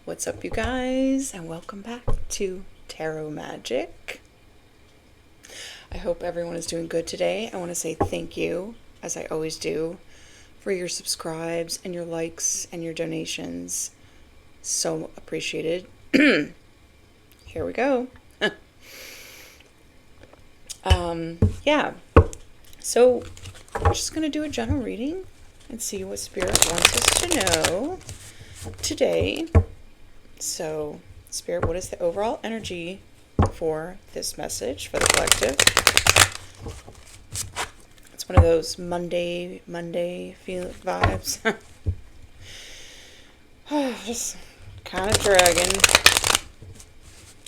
What's up, you guys, and welcome back to Tarot Magic. I hope everyone is doing good today. I want to say thank you, as I always do, for your subscribes and your likes and your donations. So appreciated. Here we go. Yeah. So I'm just going to do a general reading and see what Spirit wants us to know today. So, Spirit, what is the overall energy for this message for the collective? It's one of those Monday feel vibes. Just kind of dragging.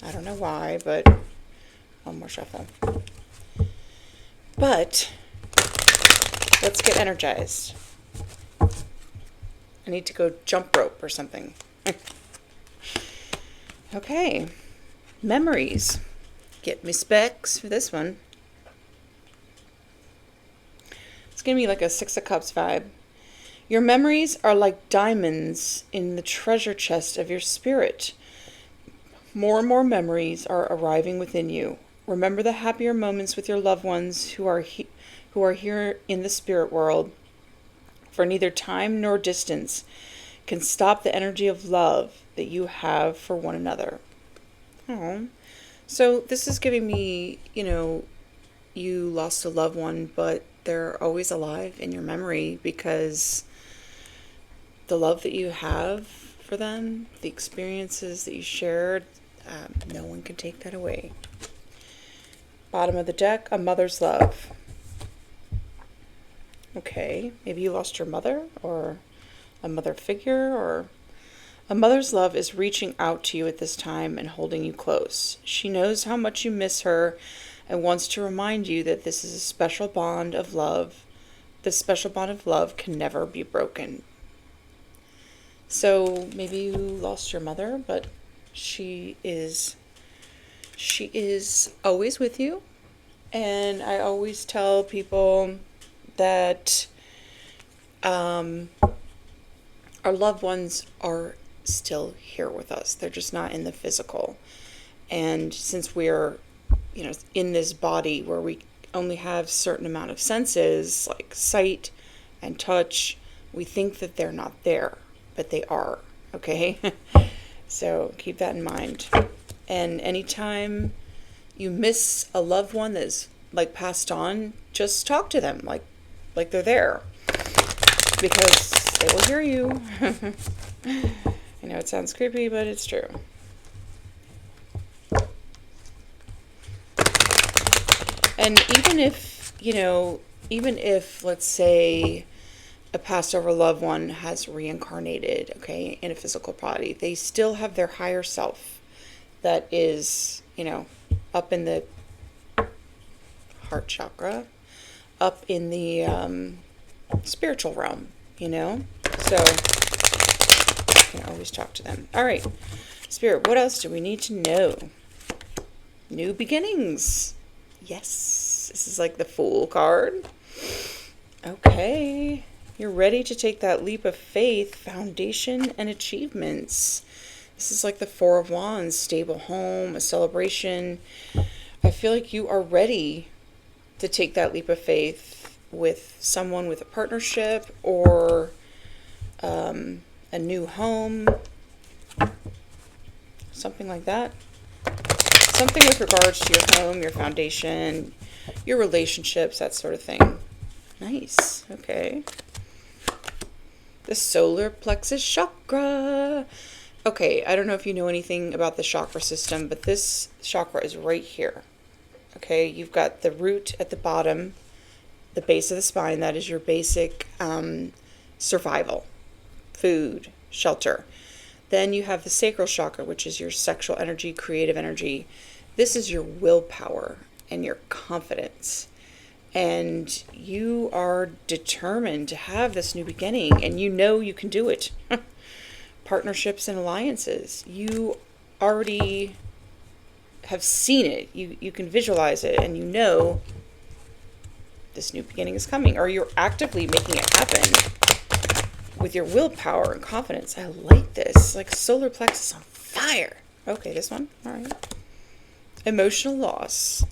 I don't know why, but one more shuffle. But let's get energized. I need to go jump rope or something. Okay, memories. Get me specs for this one. It's going to be like a Six of Cups vibe. Your memories are like diamonds in the treasure chest of your spirit. More and more memories are arriving within you. Remember the happier moments with your loved ones who are here in the spirit world. For neither time nor distance can stop the energy of love that you have for one another. Oh, so this is giving me, you lost a loved one, but they're always alive in your memory because the love that you have for them, the experiences that you shared, no one can take that away. Bottom of the deck, a mother's love. Okay, maybe you lost your mother or a mother figure, or a mother's love is reaching out to you at this time and holding you close. She knows how much you miss her and wants to remind you that this is a special bond of love. This special bond of love can never be broken. So maybe you lost your mother, but she is always with you. And I always tell people that our loved ones are still here with us. They're just not in the physical. And since we're, in this body where we only have a certain amount of senses, like sight and touch, we think that they're not there, but they are, okay? So keep that in mind. And anytime you miss a loved one that's like passed on, just talk to them like they're there, because they will hear you. I know it sounds creepy, but it's true. And even if, let's say, a passed over loved one has reincarnated, okay, in a physical body, they still have their higher self that is, up in the heart chakra, up in the spiritual realm, so you can always talk to them. All right, Spirit, what else do we need to know? New beginnings. Yes, this is like the Fool card. Okay, you're ready to take that leap of faith, foundation, and achievements. This is like the Four of Wands, stable home, a celebration. I feel like you are ready to take that leap of faith with someone, with a partnership, or a new home, something like that. Something with regards to your home, your foundation, your relationships, that sort of thing. Nice. Okay. The solar plexus chakra. Okay, I don't know if you know anything about the chakra system, but this chakra is right here. Okay, you've got the root at the bottom, the base of the spine. That is your basic survival, food, shelter. Then you have the sacral chakra, which is your sexual energy, creative energy. This is your willpower and your confidence. And you are determined to have this new beginning, and you can do it. Partnerships and alliances. You already have seen it. You can visualize it, and this new beginning is coming, or you're actively making it happen. with your willpower and confidence. I like this. Like solar plexus on fire. Okay, this one. All right. Emotional loss.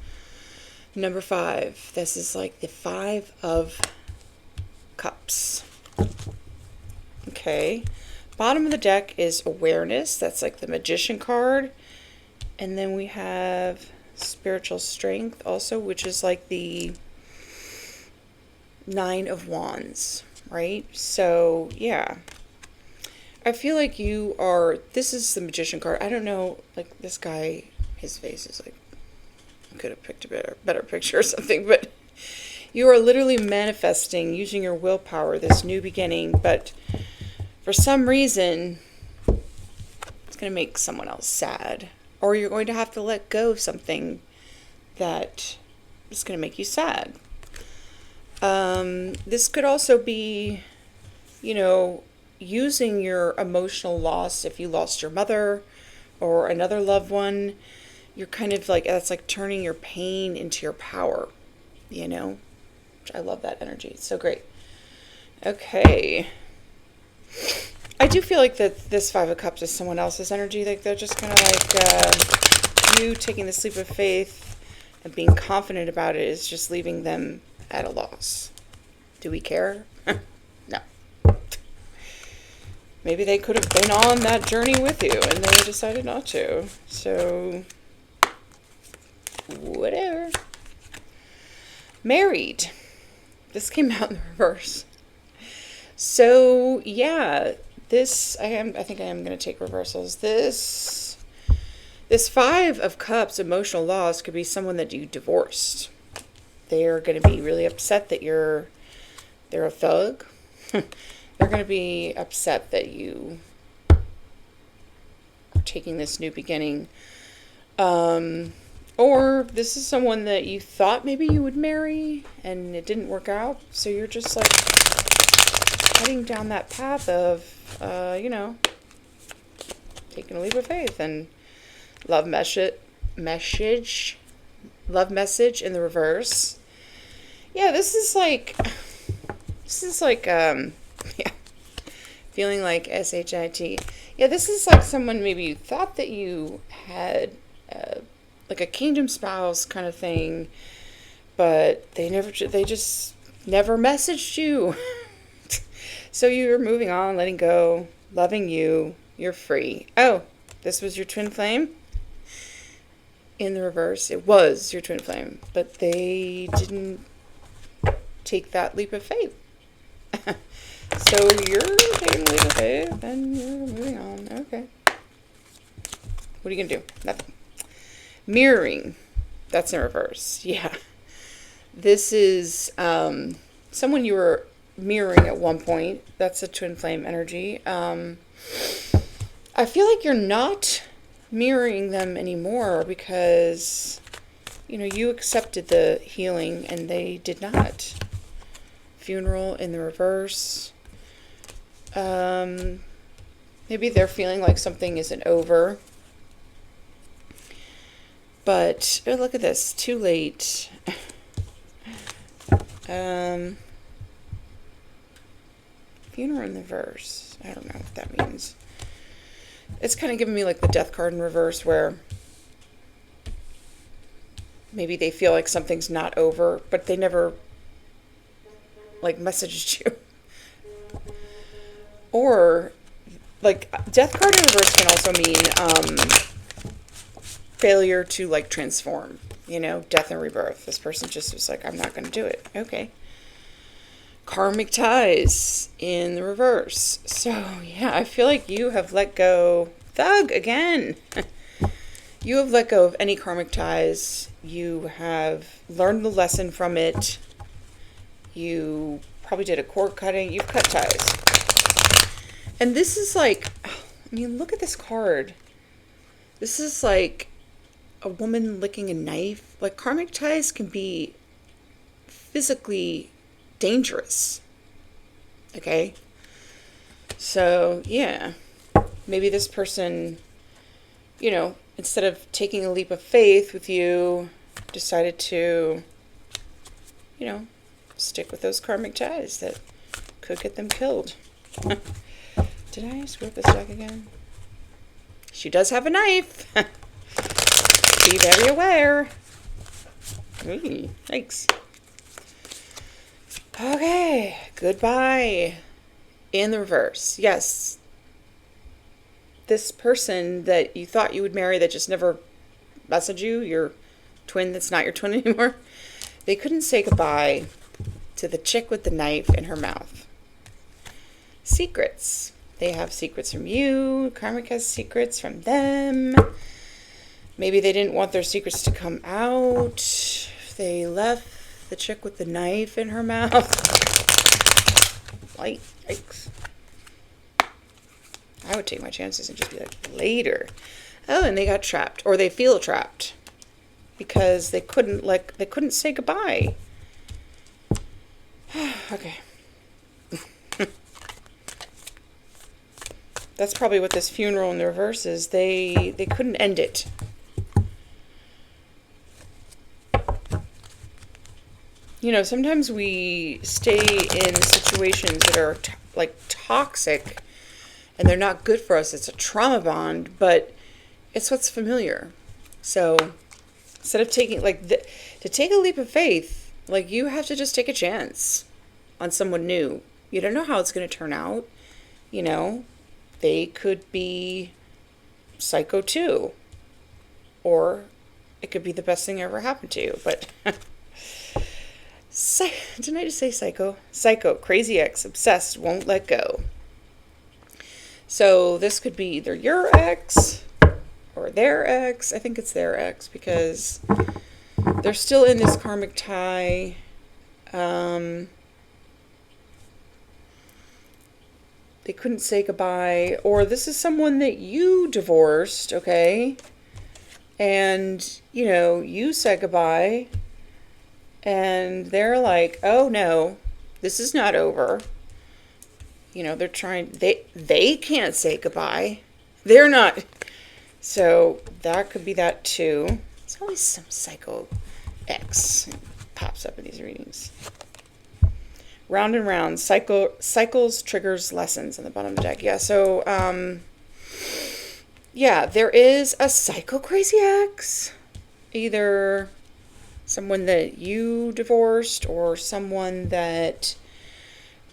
Number 5. This is like the 5 of Cups. Okay. Bottom of the deck is awareness. That's like the Magician card. And then we have spiritual strength also, which is like the 9 of Wands, right? So, yeah. I feel like you are, this is the Magician card. I don't know, like this guy, his face is like, I could have picked a better picture or something, but you are literally manifesting, using your willpower, this new beginning, but for some reason, it's going to make someone else sad. Or you're going to have to let go of something that is going to make you sad. This could also be, you know, using your emotional loss. If you lost your mother or another loved one, you're kind of like, that's like turning your pain into your power, you know? I love that energy. It's so great. Okay. I do feel like that this 5 of Cups is someone else's energy. Like they're just kind of like you taking this leap of faith and being confident about it is just leaving them at a loss. Do we care? No. Maybe they could have been on that journey with you and they decided not to. So, whatever. Married. This came out in the reverse. So, yeah, I think I am going to take reversals. This 5 of Cups, emotional loss, could be someone that you divorced. They're going to be really upset that they're a thug. They're going to be upset that you are taking this new beginning. Or this is someone that you thought maybe you would marry and it didn't work out. So you're just like heading down that path of, taking a leap of faith and love message in the reverse. Yeah, this is like, feeling like SHIT. Yeah, this is like someone maybe you thought that you had, like a kingdom spouse kind of thing, but they just never messaged you. So you're moving on, letting go, loving you, you're free. Oh, this was your twin flame? In the reverse, it was your twin flame, but they didn't take that leap of faith. So you're taking the leap of faith and you're moving on. Okay. What are you going to do? Nothing. Mirroring. That's in reverse. Yeah. This is someone you were mirroring at one point. That's a twin flame energy. I feel like you're not mirroring them anymore because, you accepted the healing and they did not. Funeral in the reverse. Maybe they're feeling like something isn't over. But, oh, look at this. Too late. Funeral in the reverse. I don't know what that means. It's kind of giving me like the death card in reverse where maybe they feel like something's not over, but they never like messaged you. Or like death card in reverse can also mean failure to like transform, death and rebirth. This person just was like, I'm not going to do it. Okay. Karmic ties in the reverse. So yeah, I feel like you have let go. Thug again. You have let go of any karmic ties. You have learned the lesson from it. You probably did a cord cutting. You've cut ties. And this is like, look at this card. This is like a woman licking a knife. Like karmic ties can be physically dangerous. Okay? So, yeah. Maybe this person, instead of taking a leap of faith with you, decided to, stick with those karmic ties that could get them killed. Did I screw up this deck again? She does have a knife. Be very aware. Ooh, thanks. Okay, goodbye. In the reverse. Yes. This person that you thought you would marry that just never messaged you, your twin that's not your twin anymore, they couldn't say goodbye to the chick with the knife in her mouth. Secrets. They have secrets from you. Karmic has secrets from them. Maybe they didn't want their secrets to come out. They left the chick with the knife in her mouth. Yikes. I would take my chances and just be like, later. Oh, and they got trapped. Or they feel trapped. Because they couldn't say goodbye. Okay. That's probably what this funeral in the reverse is. They couldn't end it. You know, sometimes we stay in situations that are toxic and they're not good for us. It's a trauma bond, but it's what's familiar. So instead of taking to take a leap of faith, you have to just take a chance on someone new. You don't know how it's going to turn out. You know, they could be psycho too, or it could be the best thing ever happened to you. But didn't I just say psycho? Psycho, crazy ex, obsessed, won't let go. So this could be either your ex or their ex. I think it's their ex because they're still in this karmic tie. They couldn't say goodbye. Or this is someone that you divorced, okay? And, you know, you said goodbye. And they're like, oh no, this is not over. You know, they're trying, they can't say goodbye. They're not. So that could be that too. It's always some psycho X pops up in these readings. Round and round, cycles, triggers, lessons in the bottom of the deck. Yeah, so, yeah, there is a psycho crazy ex. Either someone that you divorced or someone that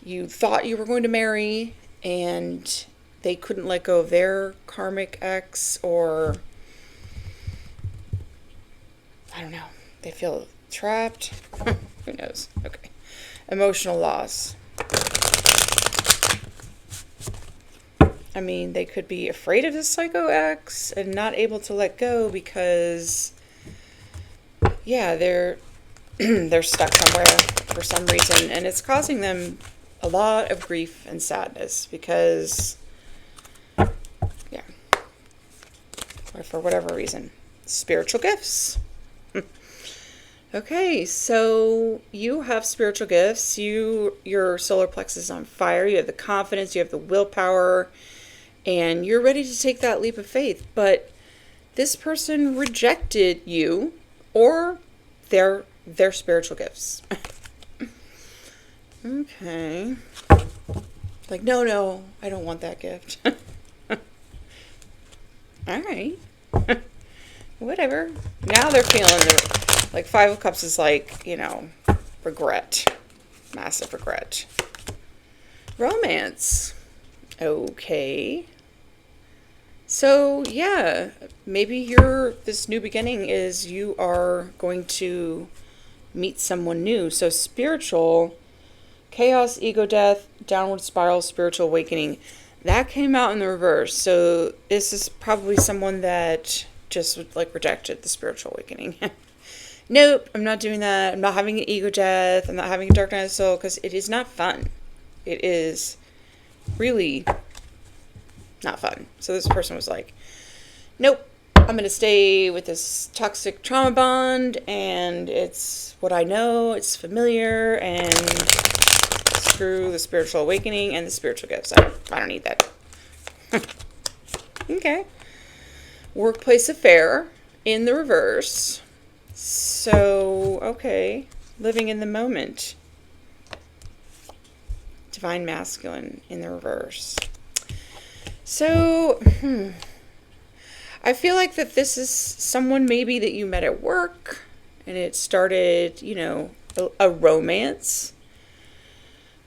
you thought you were going to marry and they couldn't let go of their karmic ex, or I don't know, they feel trapped. Who knows? Okay. Emotional loss. I mean, they could be afraid of this psycho ex and not able to let go because, yeah, they're stuck somewhere for some reason, and it's causing them a lot of grief and sadness because, yeah, or for whatever reason. Spiritual gifts. Okay, so you have spiritual gifts. Your solar plexus is on fire. You have the confidence, you have the willpower, and you're ready to take that leap of faith. But this person rejected you or their spiritual gifts. Okay. Like, no, I don't want that gift. All right. Whatever. Now they're feeling like Five of Cups is like, you know, regret. Massive regret. Romance. Okay. So, yeah, maybe this new beginning is you are going to meet someone new. So spiritual, chaos, ego death, downward spiral, spiritual awakening. That came out in the reverse. So this is probably someone that just rejected the spiritual awakening. Nope, I'm not doing that. I'm not having an ego death. I'm not having a dark night of the soul because it is not fun. It is really not fun. So this person was like, nope, I'm going to stay with this toxic trauma bond, and it's what I know, it's familiar, and screw the spiritual awakening and the spiritual gifts. I don't need that. Okay. Workplace affair in the reverse. So, okay, living in the moment. divine masculine in the reverse. So, I feel like that this is someone maybe that you met at work and it started, you know, a romance.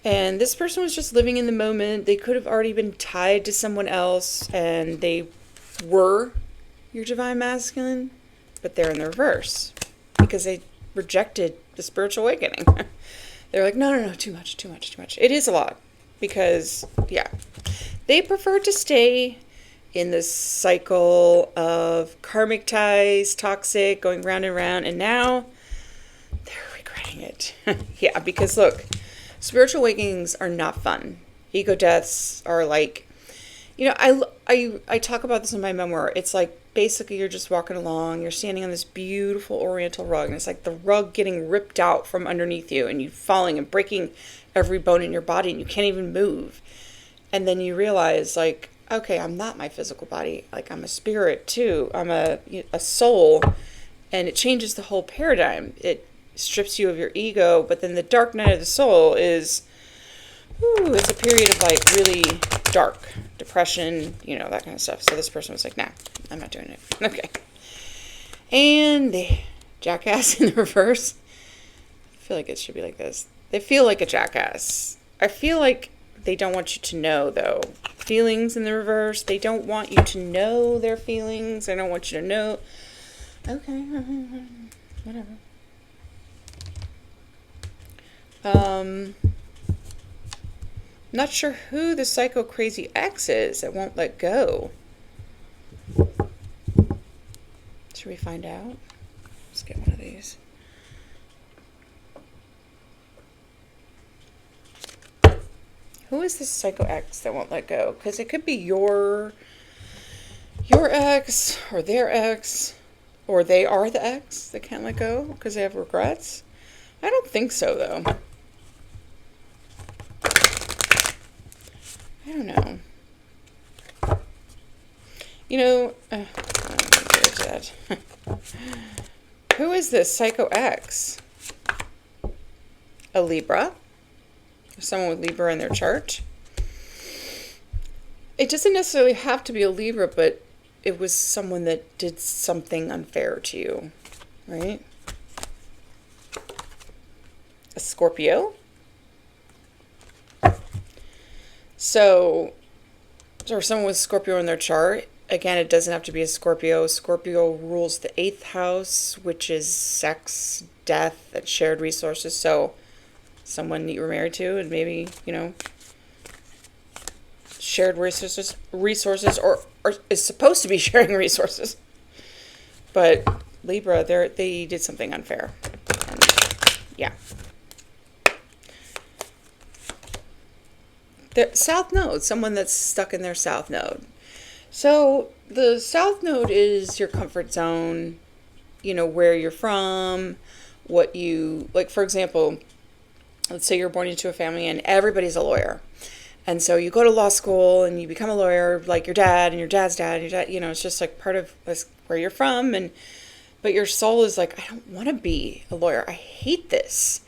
And this person was just living in the moment. They could have already been tied to someone else and they were your divine masculine, but they're in the reverse because they rejected the spiritual awakening. They're like, no, too much. It is a lot because, yeah, they prefer to stay in this cycle of karmic ties, toxic, going round and round, and now they're regretting it. Yeah, because look, spiritual awakenings are not fun. Ego deaths are like, you know, I talk about this in my memoir. It's like basically you're just walking along, you're standing on this beautiful oriental rug, and it's like the rug getting ripped out from underneath you and you falling and breaking every bone in your body and you can't even move. And then you realize, like, okay, I'm not my physical body. Like, I'm a spirit too. I'm a soul. And it changes the whole paradigm. It strips you of your ego, but then the dark night of the soul is, it's a period of like really dark depression, you know, that kind of stuff. So this person was like, nah, I'm not doing it. Okay. And the jackass in the reverse. I feel like it should be like this. They feel like a jackass. I feel like they don't want you to know, though. Feelings in the reverse. They don't want you to know their feelings. They don't want you to know. Okay. Whatever. Not sure who the psycho crazy ex is that won't let go. Should we find out? Let's get one of these. Who is this psycho ex that won't let go? Because it could be your ex or their ex, or they are the ex that can't let go because they have regrets. I don't think so, though. I don't know. You know, who is this psycho ex? A Libra? Someone with Libra in their chart? It doesn't necessarily have to be a Libra, but it was someone that did something unfair to you, right? A Scorpio? So, or someone with Scorpio in their chart. Again, it doesn't have to be a Scorpio. Scorpio rules the 8th house, which is sex, death, and shared resources. So, someone that you were married to and maybe, you know, shared resources or is supposed to be sharing resources. But Libra, they did something unfair. And, yeah. The South Node, someone that's stuck in their South Node. So the South Node is your comfort zone, you know, where you're from, what you, like, for example, let's say you're born into a family and everybody's a lawyer. And so you go to law school and you become a lawyer like your dad and your dad's dad and your dad, you know, it's just like part of where you're from. But your soul is like, I don't want to be a lawyer. I hate this.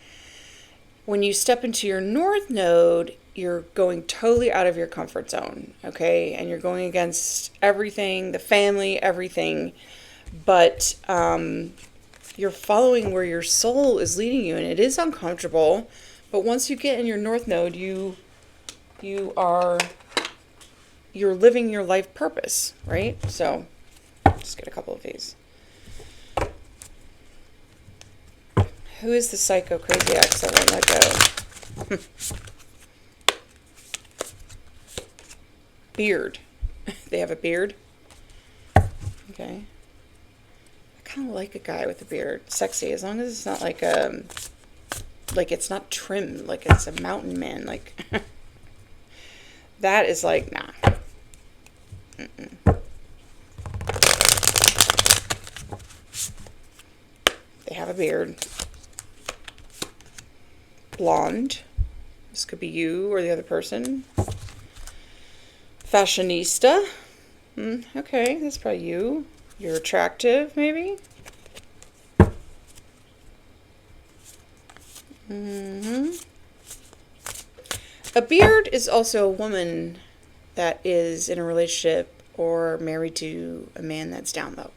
When you step into your North Node, you're going totally out of your comfort zone, okay? And you're going against everything, the family, everything. But you're following where your soul is leading you, and it is uncomfortable. But once you get in your North Node, you're living your life purpose, right? So, just get a couple of these. Who is the psycho crazy ex that won't let go? Beard. They have a beard. Okay. I kind of like a guy with a beard. Sexy, as long as it's not like it's not trim, like it's a mountain man. Like that is like, nah. Mm-mm. They have a beard. Blonde. This could be you or the other person. Fashionista. Okay, that's probably you. You're attractive, maybe. A beard is also a woman that is in a relationship or married to a man that's down low.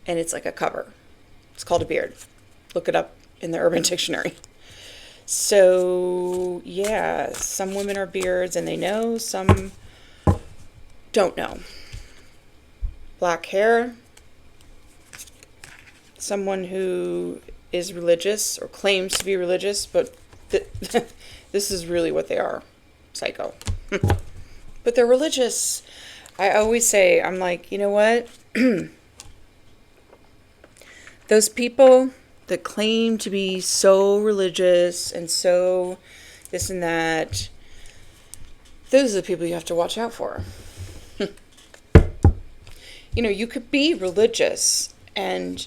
And it's like a cover. It's called a beard. Look it up in the Urban Dictionary. So, yeah, some women are beards and they know, some don't know. Black hair. Someone who is religious or claims to be religious, but this is really what they are. Psycho. But they're religious. I always say, I'm like, you know what? Those people that claim to be so religious and so this and that, those are the people you have to watch out for. You know, you could be religious and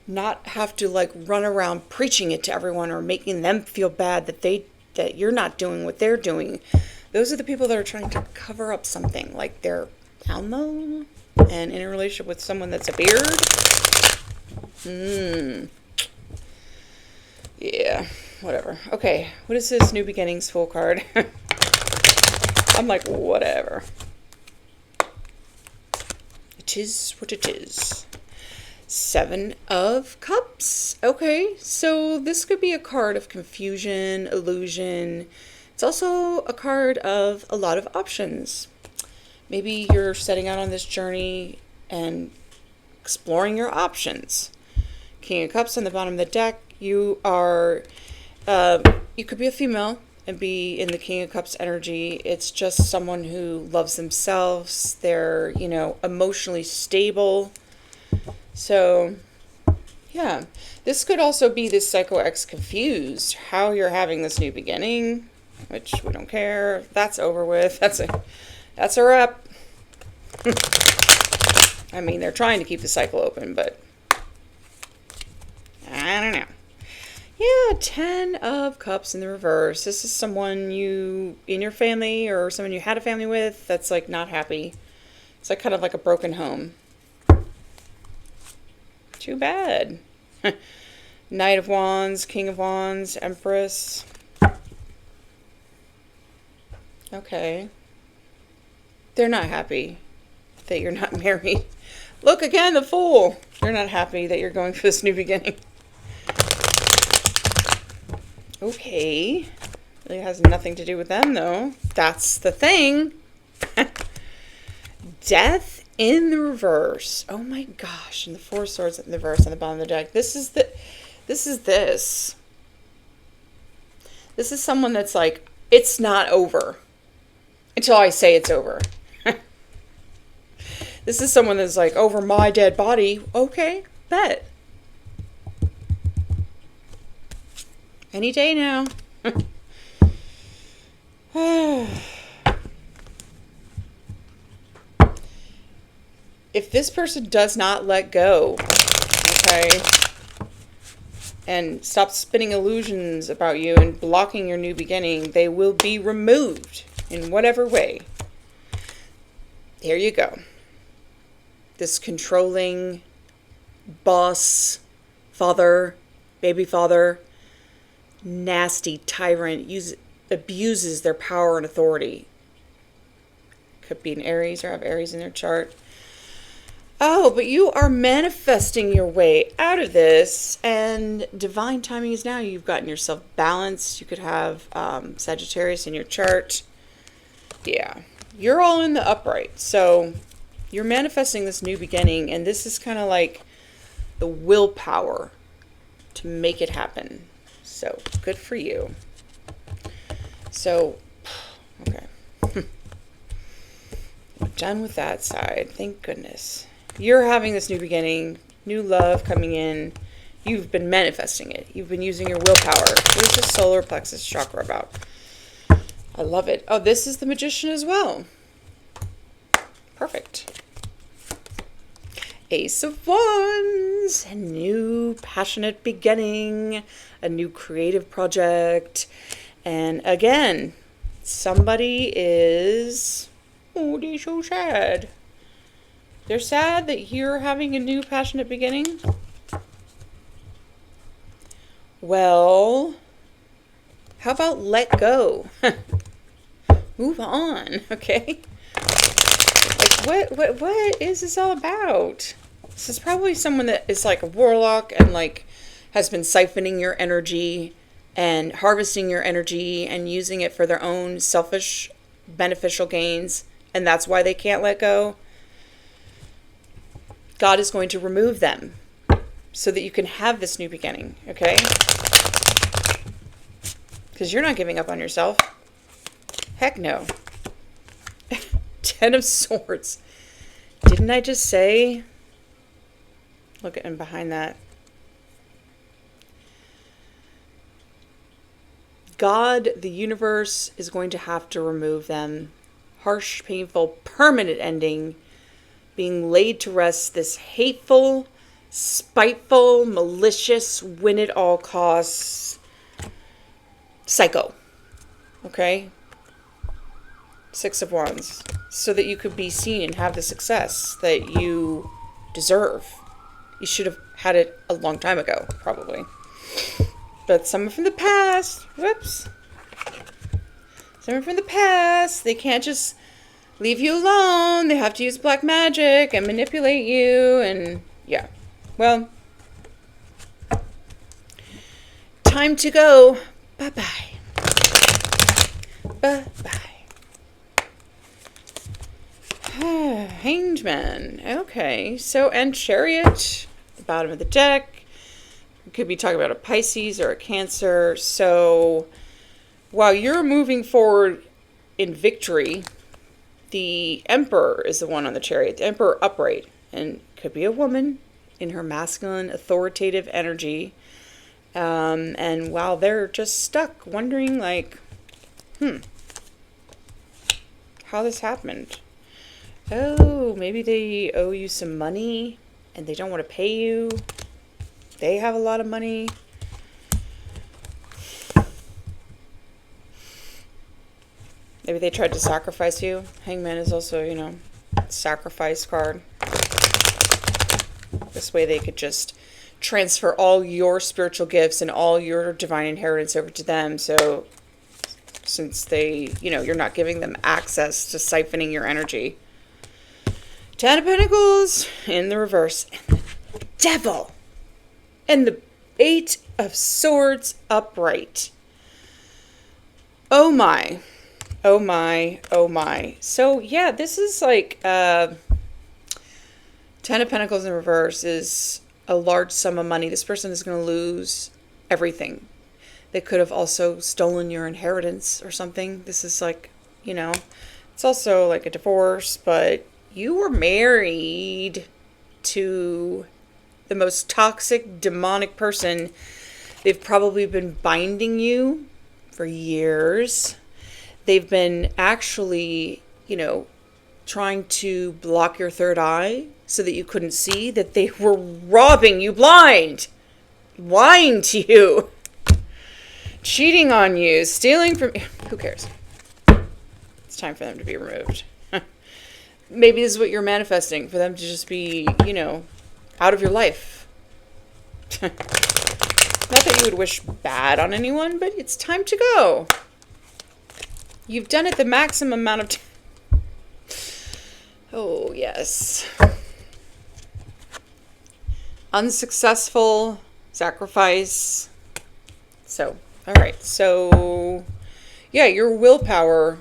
not have to like run around preaching it to everyone or making them feel bad that you're not doing what they're doing. Those are the people that are trying to cover up something, like they're down low and in a relationship with someone that's a beard. Yeah, whatever. Okay, what is this New Beginnings Fool card? I'm like, whatever. It is what it is. 7 of Cups. Okay, so this could be a card of confusion, illusion. It's also a card of a lot of options. Maybe you're setting out on this journey and exploring your options. King of Cups on the bottom of the deck. You are, you could be a female and be in the King of Cups energy. It's just someone who loves themselves. They're, you know, emotionally stable. So, yeah. This could also be this Psycho X confused. How you're having this new beginning, which we don't care. That's over with. That's a wrap. I mean, they're trying to keep the cycle open, but I don't know. Yeah, 10 of Cups in the reverse. This is someone you, in your family or someone you had a family with that's like not happy. It's like kind of like a broken home. Too bad. Knight of Wands, King of Wands, Empress. Okay. They're not happy that you're not married. Look again, the Fool. They're not happy that you're going for this new beginning. Okay. It has nothing to do with them, though. That's the thing. Death in the reverse. Oh my gosh. And the 4 swords in the reverse on the bottom of the deck. This is someone that's like, it's not over until I say it's over. This is someone that's like, over my dead body. Okay, bet. Any day now. If this person does not let go, okay, and stop spinning illusions about you and blocking your new beginning, they will be removed in whatever way. There you go. This controlling boss, father, baby father, nasty tyrant abuses their power and authority. Could be an Aries or have Aries in their chart. Oh, but you are manifesting your way out of this, and divine timing is now. You've gotten yourself balanced. You could have Sagittarius in your chart. Yeah, you're all in the upright. So you're manifesting this new beginning, and this is kind of like the willpower to make it happen. So good for you. So, okay. We're done with that side. Thank goodness. You're having this new beginning, new love coming in. You've been manifesting it. You've been using your willpower. Where's the solar plexus chakra about? I love it. Oh, this is the Magician as well. Perfect. Ace of Wands. A new passionate beginning. A new creative project. And again, somebody is... Oh, they're so sad. They're sad that you're having a new passionate beginning. Well, How about let go? Move on, okay? Like, what is this all about? This is probably someone that is like a warlock and like has been siphoning your energy and harvesting your energy and using it for their own selfish, beneficial gains. And that's why they can't let go. God is going to remove them so that you can have this new beginning, okay? Because you're not giving up on yourself. Heck no. 10 of Swords. Didn't I just say? Look at him behind that. God, the universe, is going to have to remove them. Harsh, painful, permanent ending. Being laid to rest, this hateful, spiteful, malicious, win at all costs psycho. Okay? 6 of Wands. So that you could be seen and have the success that you deserve. You should have had it a long time ago, probably. But someone from the past, whoops. Someone from the past, they can't just leave you alone. They have to use black magic and manipulate you and yeah. Well, time to go. Bye-bye. Bye-bye. Hanged Man. Okay. So, and Chariot, the bottom of the deck. We could be talking about a Pisces or a Cancer. So, while you're moving forward in victory, the Emperor is the one on the Chariot. The Emperor upright. And could be a woman in her masculine, authoritative energy. And while they're just stuck, wondering like, how this happened. Oh, maybe they owe you some money and they don't want to pay you. They have a lot of money. Maybe they tried to sacrifice you. Hangman is also, you know, sacrifice card. This way they could just transfer all your spiritual gifts and all your divine inheritance over to them. So since they, you know, you're not giving them access to siphoning your energy. 10 of Pentacles in the reverse. And the Devil. And the 8 of Swords upright. Oh my. Oh my. Oh my. So yeah, this is like 10 of Pentacles in reverse is a large sum of money. This person is going to lose everything. They could have also stolen your inheritance or something. This is like, you know, it's also like a divorce, but you were married to the most toxic, demonic person. They've probably been binding you for years. They've been actually, you know, trying to block your third eye so that you couldn't see that they were robbing you blind, lying to you, cheating on you, stealing from... Who cares? It's time for them to be removed. Maybe this is what you're manifesting, for them to just be, you know, out of your life. Not that you would wish bad on anyone, but it's time to go. You've done it the maximum amount of time. Oh, yes. Unsuccessful sacrifice. So, all right. So, yeah, your willpower.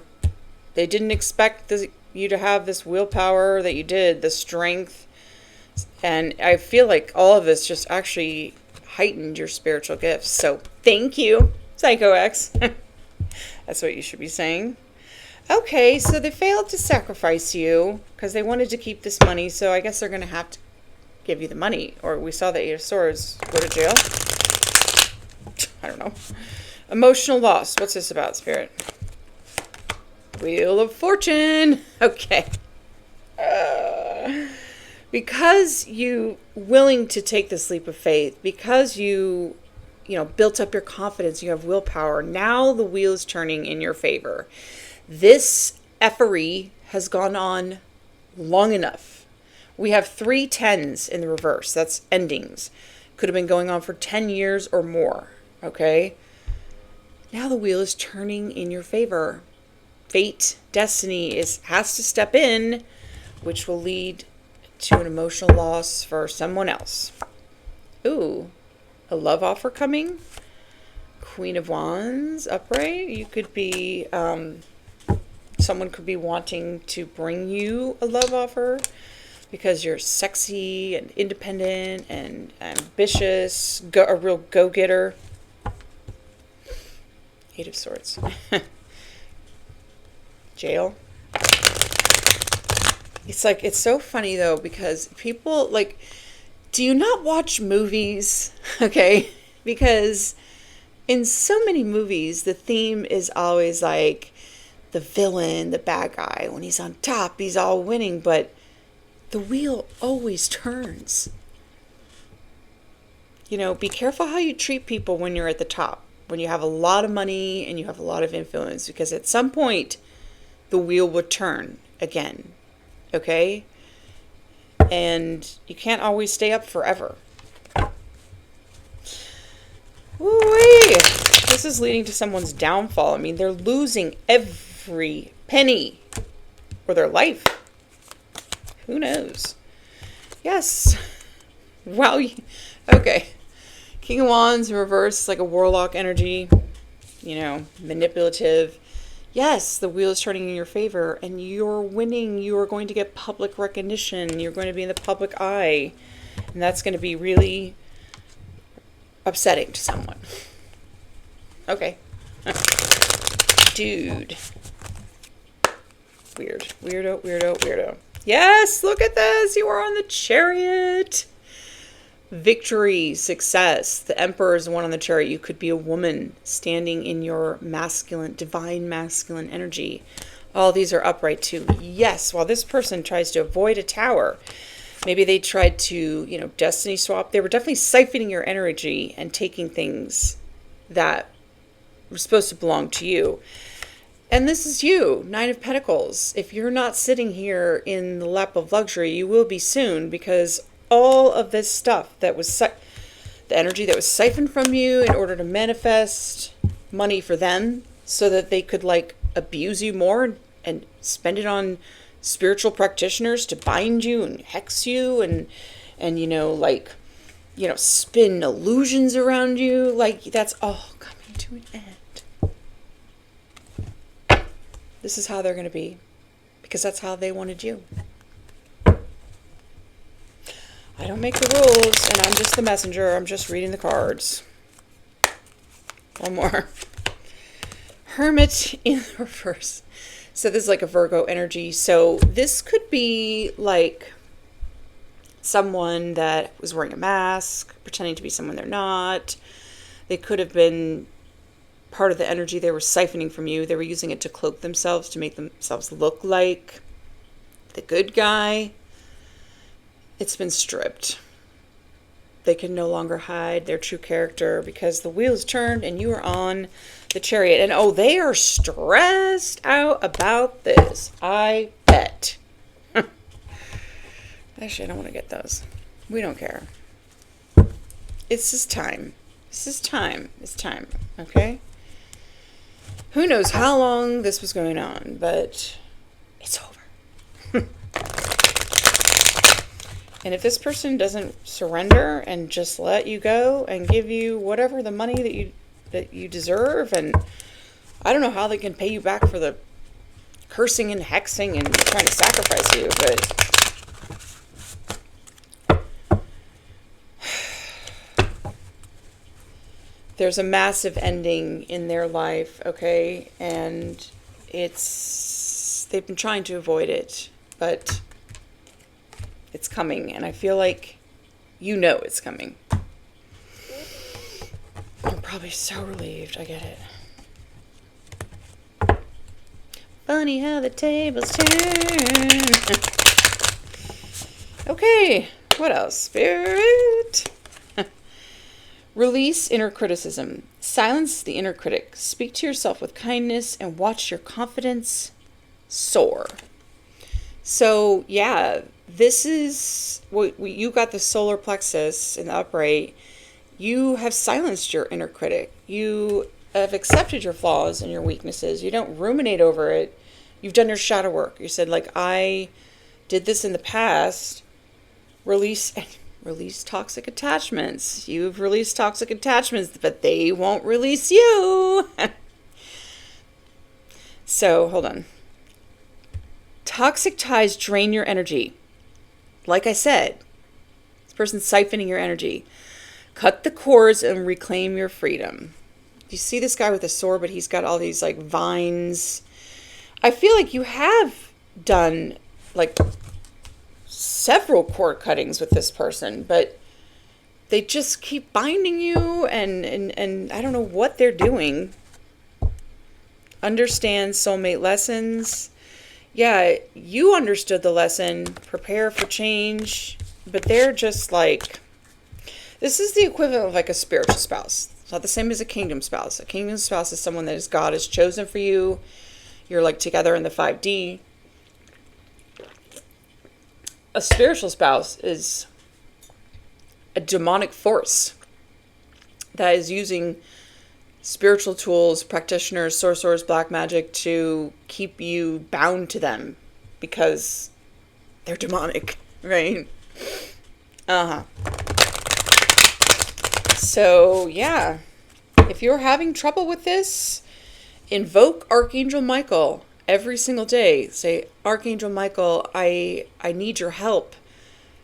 They didn't expect you to have this willpower that you did, the strength. And I feel like all of this just actually heightened your spiritual gifts. So, thank you, Psycho X. That's what you should be saying. Okay, so they failed to sacrifice you because they wanted to keep this money. So I guess they're going to have to give you the money. Or we saw the 8 of Swords go to jail. I don't know. Emotional loss. What's this about, Spirit? Wheel of Fortune. Okay. Because you willing to take this leap of faith, because you built up your confidence, you have willpower. Now the wheel is turning in your favor. This effery has gone on long enough. We have 3 10s in the reverse. That's endings. Could have been going on for 10 years or more. Okay. Now the wheel is turning in your favor. Fate, destiny has to step in, which will lead to an emotional loss for someone else. Ooh, a love offer coming. Queen of Wands, upright. You could be, someone could be wanting to bring you a love offer because you're sexy and independent and ambitious, a real go-getter. Eight of Swords. Jail. It's so funny though, because people do you not watch movies? Okay. Because in so many movies, the theme is always the villain, the bad guy. When he's on top, he's all winning, but the wheel always turns. Be careful how you treat people when you're at the top, when you have a lot of money and you have a lot of influence, because at some point the wheel will turn again. Okay? And you can't always stay up forever. Woo-wee. This is leading to someone's downfall. I mean, they're losing every penny or their life. Who knows? Yes. Wow. Okay. King of Wands in reverse, like a warlock energy, manipulative. Yes, the wheel is turning in your favor and you're winning. You are going to get public recognition. You're going to be in the public eye. And that's going to be really upsetting to someone. Okay. Dude. Weird. Weirdo. Yes, look at this. You are on the Chariot. Victory, success. The Emperor is the one on the Chariot. You could be a woman standing in your masculine, divine masculine energy. All these are upright too. Yes, while this person tries to avoid a tower, maybe they tried to, destiny swap. They were definitely siphoning your energy and taking things that were supposed to belong to you. And this is you, Nine of Pentacles. If you're not sitting here in the lap of luxury, you will be soon, because all of this stuff that was the energy that was siphoned from you in order to manifest money for them so that they could abuse you more and spend it on spiritual practitioners to bind you and hex you and spin illusions around you. That's all coming to an end. This is how they're going to be, because that's how they wanted you. I don't make the rules, and I'm just the messenger. I'm just reading the cards. One more. Hermit in reverse. So this is like a Virgo energy. So this could be someone that was wearing a mask, pretending to be someone they're not. They could have been part of the energy they were siphoning from you. They were using it to cloak themselves, to make themselves look like the good guy. It's been stripped. They can no longer hide their true character because the wheel's turned and you are on the Chariot. And they are stressed out about this. I bet. Actually, I don't want to get those. We don't care. It's just time. It's time. Okay? Who knows how long this was going on, but it's over. And if this person doesn't surrender and just let you go and give you whatever the money that you deserve, and I don't know how they can pay you back for the cursing and hexing and trying to sacrifice you, but there's a massive ending in their life, okay? And they've been trying to avoid it, but it's coming, and I feel like it's coming. I'm probably so relieved. I get it. Funny how the tables turn. Okay, what else? Spirit. Release inner criticism. Silence the inner critic. Speak to yourself with kindness and watch your confidence soar. So, yeah, this is what you got, the solar plexus in the upright. You have silenced your inner critic. You have accepted your flaws and your weaknesses. You don't ruminate over it. You've done your shadow work. You said, like, I did this in the past. Release toxic attachments. You've released toxic attachments, but they won't release you. So, hold on. Toxic ties drain your energy. Like I said, this person's siphoning your energy. Cut the cords and reclaim your freedom. You see this guy with a sword, but he's got all these like vines. I feel like you have done like several cord cuttings with this person, but they just keep binding you, and I don't know what they're doing. Understand soulmate lessons. Yeah, you understood the lesson. Prepare for change. But they're just like, this is the equivalent of like a spiritual spouse. It's not the same as a kingdom spouse. A kingdom spouse is someone that God has chosen for you. You're like together in the 5D. A spiritual spouse is a demonic force that is using spiritual tools, practitioners, sorcerers, black magic to keep you bound to them because they're demonic, right? So, yeah, if you're having trouble with this, invoke Archangel Michael every single day. Say, Archangel Michael, I need your help.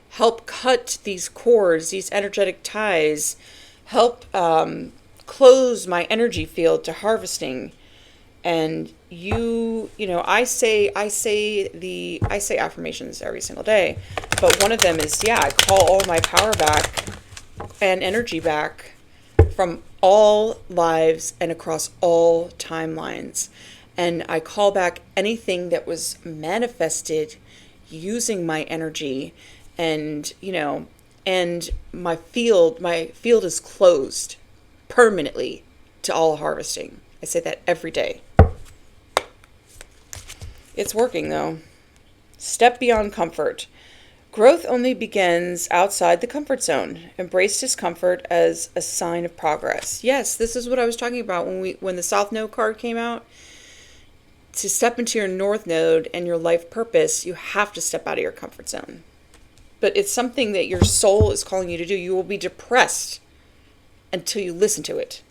Help cut these cords, these energetic ties. Help close my energy field to harvesting. And I say affirmations every single day, but one of them is, I call all my power back and energy back from all lives and across all timelines. And I call back anything that was manifested using my energy, and and my field is closed permanently to all harvesting. I say that every day. It's working though. Step beyond comfort. Growth only begins outside the comfort zone. Embrace discomfort as a sign of progress. Yes, this is what I was talking about when the South Node card came out. To step into your North Node and your life purpose, you have to step out of your comfort zone. But it's something that your soul is calling you to do. You will be depressed until you listen to it.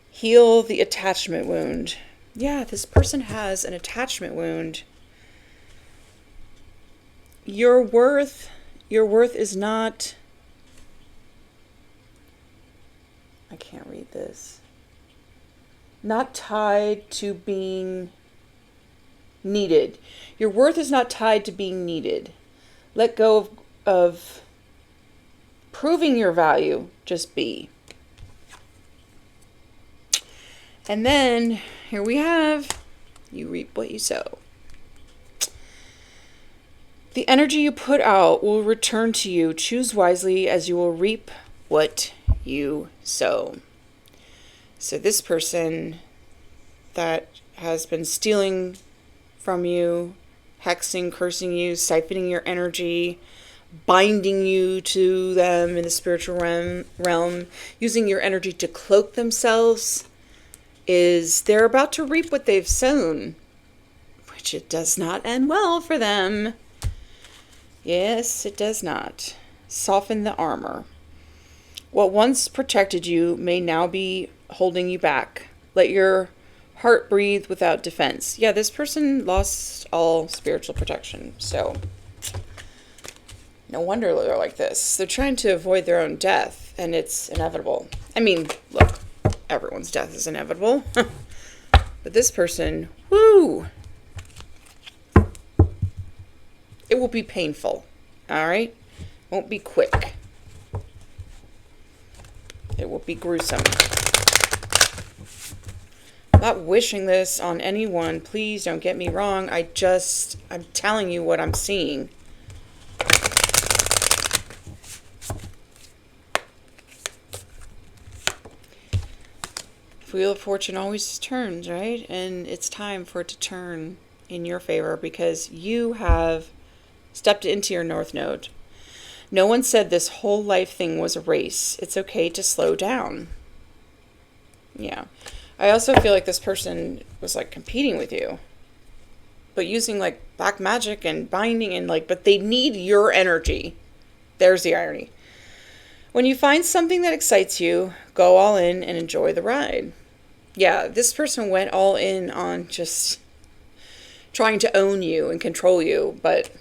Heal the attachment wound. Yeah, this person has an attachment wound. Your worth is not, I can't read this, not tied to being needed. Your worth is not tied to being needed. Let go of proving your value. Just be. And then here we have, you reap what you sow. The energy you put out will return to you. Choose wisely, as you will reap what you sow. So this person that has been stealing from you, hexing, cursing you, siphoning your energy, binding you to them in the spiritual realm, using your energy to cloak themselves, they're about to reap what they've sown, which it does not end well for them. Yes, it does not. Soften the armor. What once protected you may now be holding you back. Let your heart breathe without defense. Yeah, this person lost all spiritual protection, so no wonder they're like this. They're trying to avoid their own death, and it's inevitable. I mean, look, everyone's death is inevitable. But this person, whoo! It will be painful, all right? Won't be quick. It will be gruesome. I'm not wishing this on anyone. Please don't get me wrong. I'm telling you what I'm seeing. Wheel of Fortune always turns, right? And it's time for it to turn in your favor because you have stepped into your North Node. No one said this whole life thing was a race. It's okay to slow down. Yeah. I also feel like this person was like competing with you, but using like black magic and binding and like, but they need your energy. There's the irony. When you find something that excites you, go all in and enjoy the ride. Yeah, this person went all in on just trying to own you and control you, but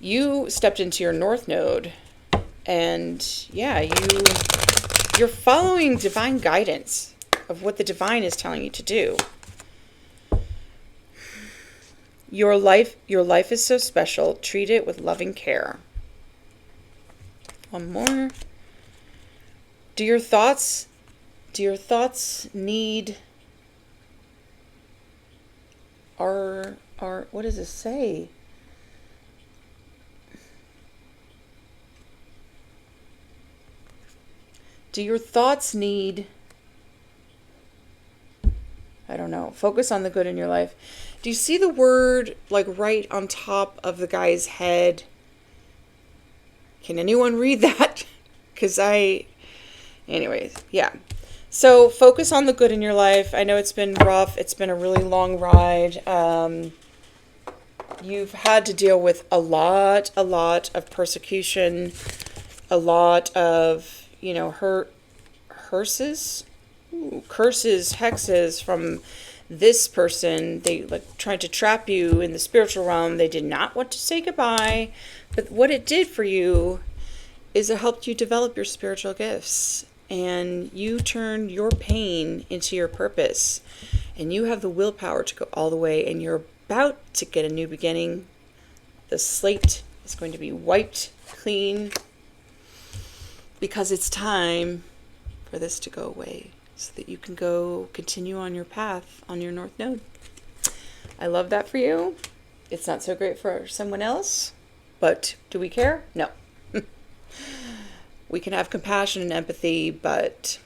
you stepped into your north node, and yeah, you're following divine guidance of what the divine is telling you to do. Your life is so special. Treat it with loving care. One more. Do your thoughts need are what does it say? Do your thoughts need, I don't know, focus on the good in your life. Do you see the word like right on top of the guy's head? Can anyone read that? Because anyways, yeah. So focus on the good in your life. I know it's been rough. It's been a really long ride. You've had to deal with a lot of persecution, a lot of, curses, hexes from this person. They like tried to trap you in the spiritual realm. They did not want to say goodbye. But what it did for you is it helped you develop your spiritual gifts. And you turned your pain into your purpose. And you have the willpower to go all the way. And you're about to get a new beginning. The slate is going to be wiped clean. Because it's time for this to go away. So that you can continue on your path on your north node. I love that for you. It's not so great for someone else. But do we care? No. We can have compassion and empathy, but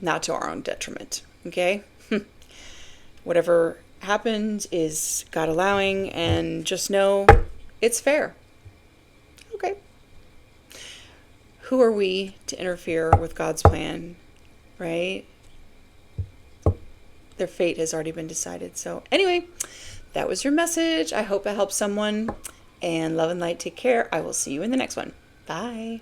not to our own detriment. Okay? Whatever happened is God allowing, and just know it's fair. Okay. Who are we to interfere with God's plan, right? Their fate has already been decided. So anyway, that was your message. I hope it helps someone. And love and light, take care. I will see you in the next one. Bye.